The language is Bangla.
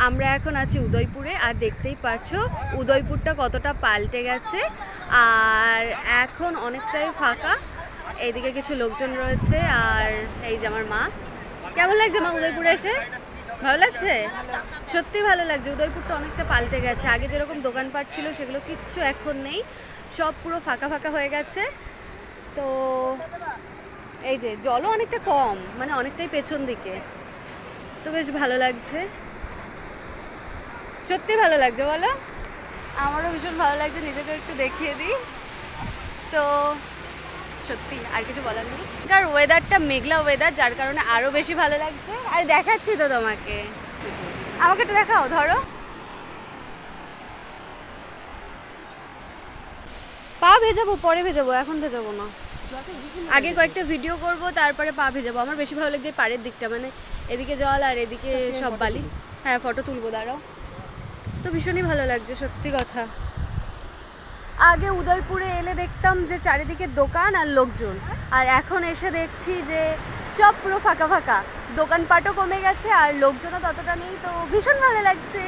আমরা এখন আছি উদয়পুরে, আর দেখতেই পাচ্ছো উদয়পুরটা কতটা পাল্টে গেছে। আর এখন অনেকটাই ফাঁকা, এইদিকে কিছু লোকজন রয়েছে। আর এই যে আমার মা। কেমন লাগছে মা উদয়পুরে এসে? ভালো লাগছে? সত্যি ভালো লাগছে। উদয়পুরটা অনেকটা পাল্টে গেছে, আগে যেরকম দোকানপাট ছিল সেগুলো কিচ্ছু এখন নেই, সব পুরো ফাঁকা ফাঁকা হয়ে গেছে। তো এই যে জলও অনেকটা কম, মানে অনেকটাই পেছন দিকে, তো বেশ ভালো লাগছে। সত্যি ভালো লাগছে বলো? আমারও ভীষণ ভালো লাগছে, নিজেকে একটু দেখিয়ে দিই। তো সত্যি আর কিছু বলার নেই, কারণ ওয়েদারটা মেঘলা ওয়েদার, যার কারণে আরও বেশি ভালো লাগছে। আর দেখাচ্ছি তো তোমাকে, আমাকে একটু দেখাও, ধরো। পা ভেজাবো, পরে ভেজাবো, এখন ভেজাবো না। আগে কয়েকটা ভিডিও করব, তারপরে পা ভেজাবো। আমার বেশি ভালো লাগছে পাড়ের দিকটা, মানে এদিকে জল আর এদিকে সব বালি। হ্যাঁ, ফটো তুলবো, দাঁড়াও। তো ভীষণই ভালো লাগছে, সত্যি কথা। আগে উদয়পুরে এলে দেখতাম যে চারিদিকে দোকান আর লোকজন, আর এখন এসে দেখছি যে সব পুরো ফাঁকা ফাঁকা, দোকানপাটও কমে গেছে আর লোকজনও ততটা নেই। তো ভীষণ ভালো লাগছে।